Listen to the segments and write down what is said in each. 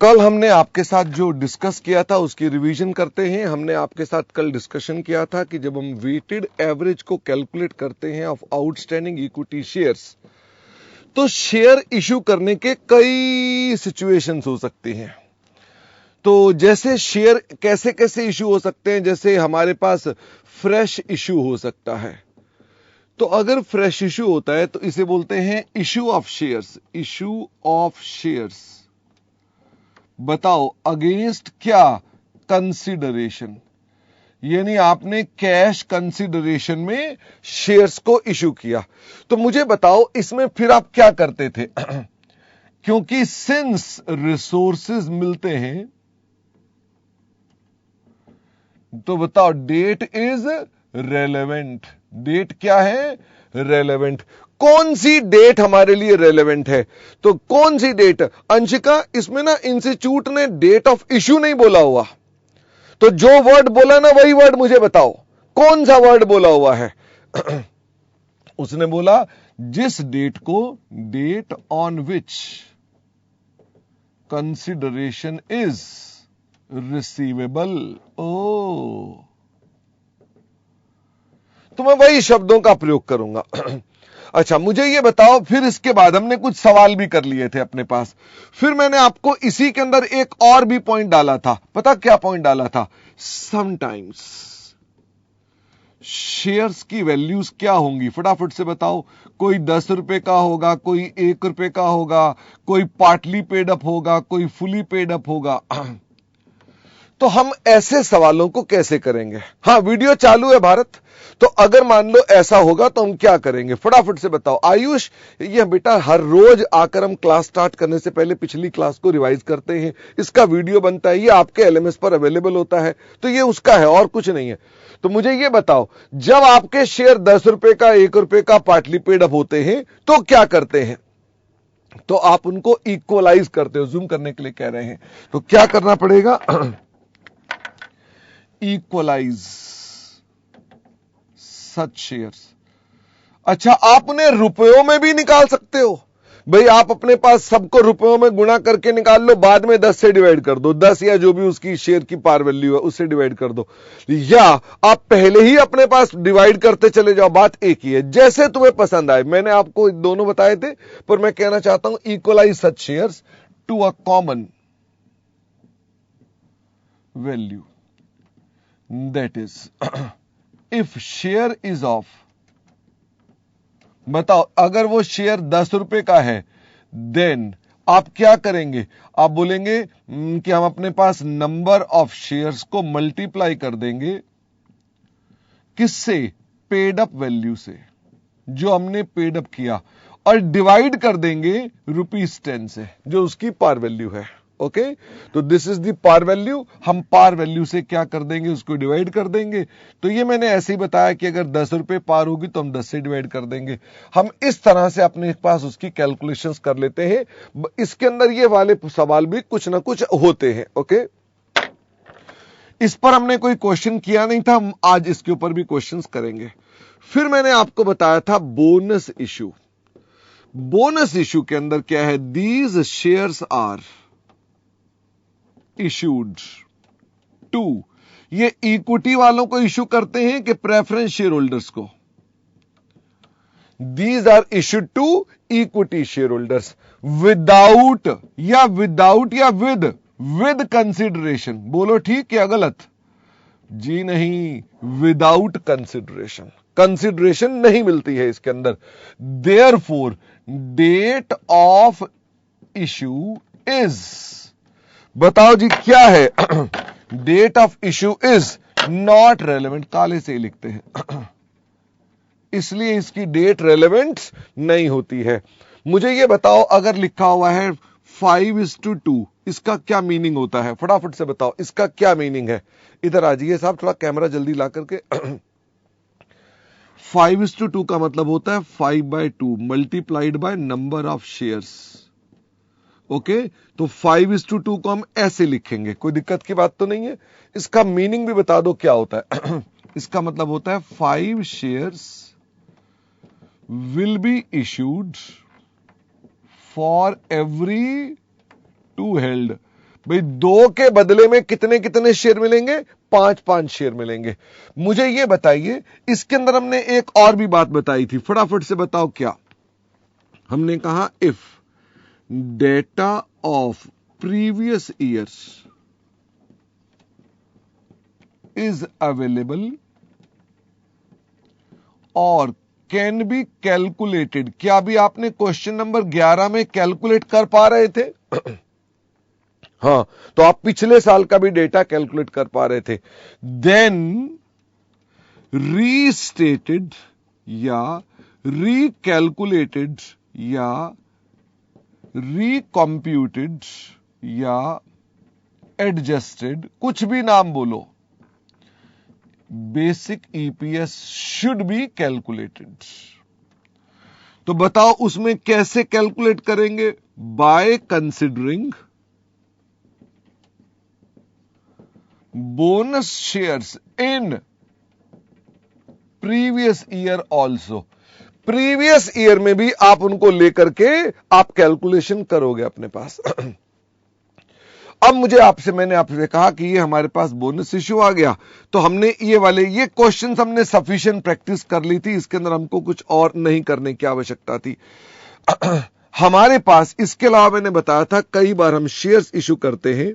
कल हमने आपके साथ जो डिस्कस किया था उसकी रिवीजन करते हैं। हमने आपके साथ कल डिस्कशन किया था कि जब हम वेटेड एवरेज को कैलकुलेट करते हैं ऑफ आउटस्टैंडिंग इक्विटी शेयर्स, तो शेयर इशू करने के कई सिचुएशंस हो सकती हैं। तो जैसे शेयर कैसे कैसे इशू हो सकते हैं, जैसे हमारे पास फ्रेश इशू हो सकता है। तो अगर फ्रेश इशू होता है तो इसे बोलते हैं issue of shares. Issue of shares, बताओ अगेंस्ट क्या? कंसिडरेशन, यानी आपने कैश कंसिडरेशन में शेयर्स को इशू किया। तो मुझे बताओ इसमें फिर आप क्या करते थे? क्योंकि सिंस रिसोर्सेज मिलते हैं, तो बताओ डेट इज रेलेवेंट। डेट क्या है? रेलेवेंट। कौन सी डेट हमारे लिए रेलेवेंट है? तो कौन सी डेट? अंशिका, इसमें ना इंस्टीट्यूट ने डेट ऑफ इशू नहीं बोला हुआ, तो जो वर्ड बोला ना वही वर्ड मुझे बताओ, कौन सा वर्ड बोला हुआ है? उसने बोला जिस डेट को, date on which consideration is receivable. ओ, तो मैं वही शब्दों का प्रयोग करूंगा। अच्छा, मुझे ये बताओ, फिर इसके बाद हमने कुछ सवाल भी कर लिए थे अपने पास। फिर मैंने आपको इसी के अंदर एक और भी पॉइंट डाला था। पता क्या पॉइंट डाला था? समटाइम्स शेयर्स की वैल्यूज क्या होंगी, फटाफट से बताओ। कोई 10 रुपए का होगा, कोई 1 रुपए का होगा, कोई पार्टली पेड अप होगा, कोई फुली पेड अप होगा। तो हम ऐसे सवालों को कैसे करेंगे? हाँ, वीडियो चालू है भारत। तो अगर मान लो ऐसा होगा तो हम क्या करेंगे, फटाफट से बताओ। आयुष, ये बेटा हर रोज आकर हम क्लास स्टार्ट करने से पहले पिछली क्लास को रिवाइज करते हैं। इसका वीडियो बनता है, ये आपके एलएमएस पर अवेलेबल होता है, तो ये उसका है और कुछ नहीं है। तो मुझे ये बताओ, जब आपके शेयर 10 रुपए का, 1 रुपए का पार्टली पेड अप होते हैं तो क्या करते हैं? तो आप उनको इक्वलाइज करते हो। जूम करने के लिए कह रहे हैं, तो क्या करना पड़ेगा? Equalise such shares. अच्छा, आपने रुपयों में भी निकाल सकते हो। भाई आप अपने पास सबको रुपयों में गुणा करके निकाल लो, बाद में 10 से डिवाइड कर दो, 10 या जो भी उसकी शेयर की पार वैल्यू है उससे डिवाइड कर दो, या आप पहले ही अपने पास डिवाइड करते चले जाओ। बात एक ही है, जैसे तुम्हें पसंद आए। मैंने आपको दोनों बताए थे, पर मैं कहना चाहता हूं equalise such shares to a common value, that is if share is of, बताओ अगर वो शेयर 10 रुपए का है, देन आप क्या करेंगे? आप बोलेंगे कि हम अपने पास नंबर ऑफ शेयर्स को मल्टीप्लाई कर देंगे, किससे? पेड अप वैल्यू से, जो हमने पेड अप किया, और डिवाइड कर देंगे ₹10 से, जो उसकी पार वैल्यू है। ओके, तो this is the par value. हम पार वैल्यू से क्या कर देंगे? उसको डिवाइड कर देंगे। तो ये मैंने ऐसे ही बताया कि अगर 10 रुपए पार होगी तो हम 10 से डिवाइड कर देंगे। हम इस तरह से अपने पास उसकी कैलकुलेशंस कर लेते हैं। इसके अंदर ये वाले सवाल भी कुछ ना कुछ होते हैं। ओके, इस पर हमने कोई क्वेश्चन किया नहीं था, हम आज इसके ऊपर भी क्वेश्चंस करेंगे। फिर मैंने आपको बताया था बोनस इशू। बोनस इशू के अंदर क्या है? These shares are issued to, ये इक्विटी वालों को इशू करते हैं कि प्रेफरेंस शेयर होल्डर्स को? These are issued to equity share holders without या विद कंसिडरेशन। बोलो ठीक या गलत? जी नहीं, विदाउट कंसिडरेशन। कंसिडरेशन नहीं मिलती है इसके अंदर। Therefore date of issue is, बताओ जी क्या है? Date of issue is not relevant. काले से ही लिखते हैं, इसलिए इसकी डेट रेलेवेंट नहीं होती है। मुझे ये बताओ, अगर लिखा हुआ है 5:2, इसका क्या मीनिंग होता है? फटाफट से बताओ, इसका क्या मीनिंग है? इधर आ जाइए साहब, थोड़ा कैमरा जल्दी ला करके। 5:2 का मतलब होता है 5/2 multiplied by number of shares. Okay, तो 5:2 को हम ऐसे लिखेंगे, कोई दिक्कत की बात तो नहीं है। इसका मीनिंग भी बता दो क्या होता है। इसका मतलब होता है 5 shares will be issued for every 2 held। भाई 2 के बदले में कितने कितने शेयर मिलेंगे? 5-5 शेयर मिलेंगे। मुझे ये बताइए, इसके अंदर हमने एक और भी बात बताई थी, फटाफट से बताओ क्या। हमने कहा if data of previous years is available और कैन बी कैलकुलेटेड। क्या भी आपने क्वेश्चन नंबर 11 में कैलकुलेट कर पा रहे थे? हां, तो आप पिछले साल का भी डेटा कैलकुलेट कर पा रहे थे। देन रीस्टेटेड या रिकैलकुलेटेड या रिकॉम्प्यूटेड या एडजस्टेड, कुछ भी नाम बोलो, basic EPS should be calculated. तो बताओ उसमें कैसे कैलकुलेट करेंगे? By considering bonus shares in previous year also. Previous year में भी आप उनको लेकर के आप कैलकुलेशन करोगे अपने पास। अब मैंने आपसे कहा कि ये हमारे पास बोनस इश्यू आ गया, तो हमने ये क्वेश्चंस हमने सफिशिएंट प्रैक्टिस कर ली थी, इसके अंदर हमको कुछ और नहीं करने की आवश्यकता थी। हमारे पास इसके अलावा मैंने बताया था कई बार हम शेयर्स इश्यू करते हैं,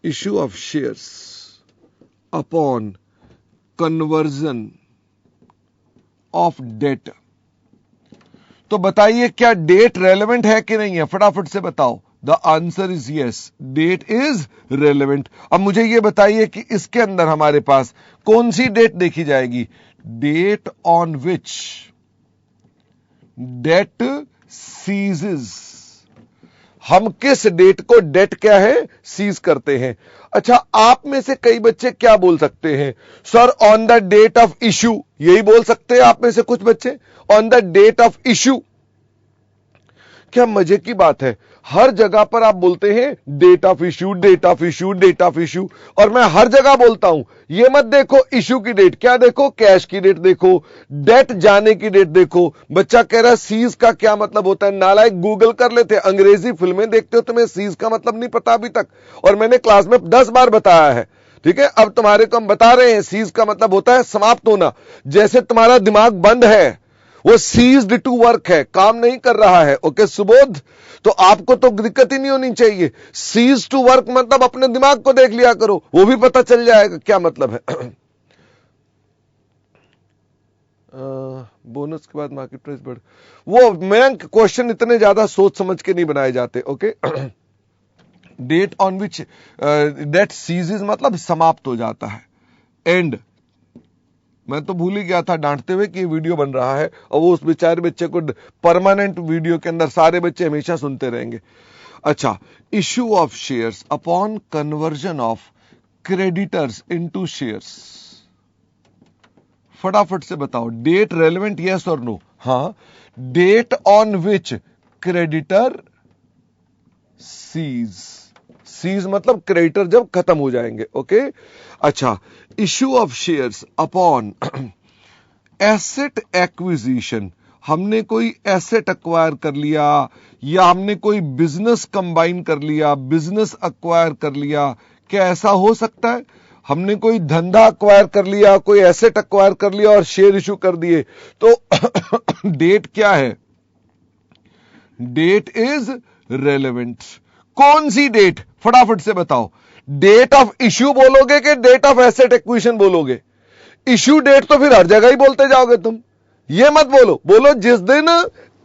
issue of shares upon conversion of debt. तो बताइए क्या डेट रेलेवेंट है कि नहीं है? फटाफट से बताओ। The answer is yes, date is relevant. अब मुझे यह बताइए कि इसके अंदर हमारे पास कौन सी डेट देखी जाएगी? Date on which debt ceases. हम किस डेट को डेट क्या है? सीज करते हैं। अच्छा, आप में से कई बच्चे क्या बोल सकते हैं? Sir on the date of issue, यही बोल सकते हैं आप में से कुछ बच्चे, on the date of issue. क्या मजे की बात है, हर जगह पर आप बोलते हैं date of issue, date of issue, date of issue, और मैं हर जगह बोलता हूं ये मत देखो इश्यू की डेट, क्या देखो? कैश की डेट देखो, डेट जाने की डेट देखो। बच्चा कह रहा है सीज का क्या मतलब होता है? नालायक, गूगल कर लेते, अंग्रेजी फिल्में देखते हो, तुम्हें सीज का मतलब नहीं पता अभी तक, और मैंने क्लास में 10 बार बताया है। ठीक है, अब तुम्हारे को हम बता रहे हैं, सीज का मतलब होता है समाप्त होना। जैसे तुम्हारा दिमाग बंद है, वो सीज्ड टू वर्क है, काम नहीं कर रहा है। ओके सुबोध, तो आपको तो दिक्कत ही नहीं होनी चाहिए। सीज टू वर्क मतलब अपने दिमाग को देख लिया करो, वो भी पता चल जाएगा क्या मतलब है। बोनस के बाद मार्केट प्राइस बढ़, वो मैं क्वेश्चन इतने ज्यादा सोच समझ के नहीं बनाए जाते। Okay, date on which debt ceases मतलब समाप्त हो जाता है, एंड। मैं तो भूल ही गया था डांटते हुए कि ये वीडियो बन रहा है, और वो उस बेचारे बच्चे को परमानेंट वीडियो के अंदर सारे बच्चे हमेशा सुनते रहेंगे। अच्छा, issue of shares upon conversion of creditors into shares. फटाफट से बताओ, डेट रेलेवेंट यस और नो? हां, date on which creditor cease मतलब क्रेडिटर जब खत्म हो जाएंगे। ओके, अच्छा, issue of shares upon asset acquisition. हमने कोई एसेट अक्वायर कर लिया, या हमने कोई बिजनेस कंबाइन कर लिया, बिजनेस अक्वायर कर लिया, क्या ऐसा हो सकता है? हमने कोई धंधा अक्वायर कर लिया, कोई एसेट अक्वायर कर लिया और शेयर इश्यू कर दिए, तो डेट क्या है? Date is relevant. कौन सी डेट? फटाफट से बताओ। डेट ऑफ इश्यू बोलोगे कि डेट ऑफ एसेट एक्विजिशन बोलोगे? इश्यू डेट तो फिर हर जगह ही बोलते जाओगे तुम, ये मत बोलो, बोलो जिस दिन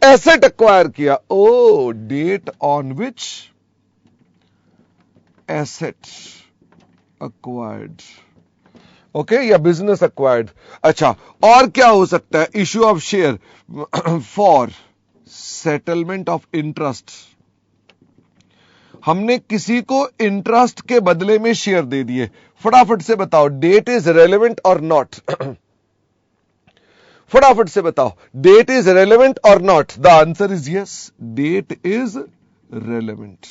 एसेट अक्वायर किया। ओ, date on which asset acquired, okay, या बिजनेस अक्वायर्ड। अच्छा, और क्या हो सकता है? Issue of share for settlement of interest. हमने किसी को इंटरेस्ट के बदले में शेयर दे दिए। फटाफट से बताओ, डेट इज रेलेवेंट और नॉट? फटाफट से बताओ, डेट इज रेलेवेंट और not? The answer is yes, date is relevant.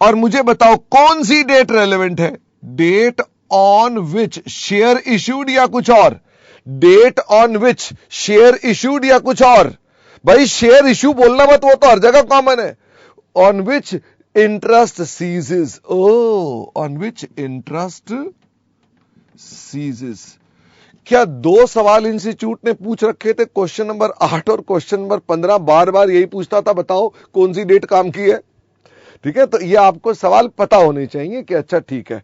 और मुझे बताओ कौन सी डेट रेलेवेंट है? Date on which share issued या कुछ और? Date on which share issued या कुछ और? भाई शेयर इश्यू बोलना मत, वो तो हर जगह कॉमन है। On which interest ceases, oh on which interest ceases. क्या 2 सवाल इंस्टीट्यूट ने पूछ रखे थे, क्वेश्चन नंबर 8 और क्वेश्चन नंबर 15, बार बार यही पूछता था, बताओ कौन सी डेट काम की है। ठीक है, तो ये आपको सवाल पता होने चाहिए कि अच्छा ठीक है।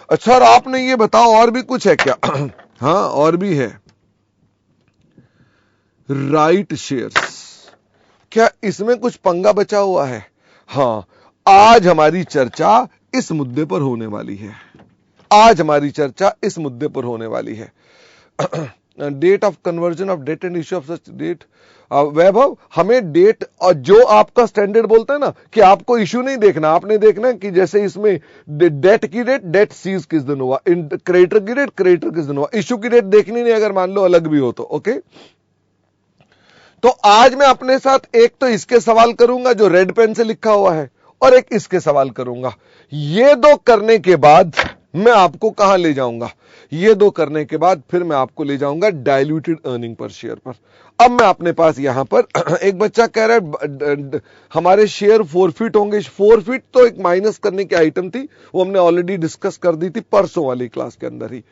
अच्छा, और आपने ये बताओ और भी कुछ है क्या? हाँ, और भी है, राइट शेयर्स। क्या इसमें कुछ पंगा बचा हुआ है? हाँ, आज हमारी चर्चा इस मुद्दे पर होने वाली है। आज हमारी चर्चा इस मुद्दे पर होने वाली है। Date of conversion of debt and issue of such debt. Vaibhav, हमें डेट और जो आपका स्टैंडर्ड बोलता है ना कि आपको इश्यू नहीं देखना, आपने देखना है कि जैसे इसमें डेट की डेट, डेट सीज किस दिन हुआ, क्रेडिटर की डेट, क्रेडिटर किस दिन हुआ, इश्यू की डेट देखनी नहीं अगर मान लो अलग भी हो तो। ओके, तो आज मैं अपने साथ एक तो इसके सवाल करूंगा जो रेड पेन से लिखा हुआ है, और एक इसके सवाल करूंगा। ये 2 करने के बाद मैं आपको कहां ले जाऊंगा? ये 2 करने के बाद फिर मैं आपको ले जाऊंगा डाइल्यूटेड अर्निंग पर शेयर पर। अब मैं अपने पास यहां पर एक बच्चा कह रहा है हमारे शेयर फोरफिट होंगे। फोरफिट तो एक माइनस करने की आइटम थी, वो हमने ऑलरेडी डिस्कस कर दी थी परसों वाली क्लास के अंदर ही।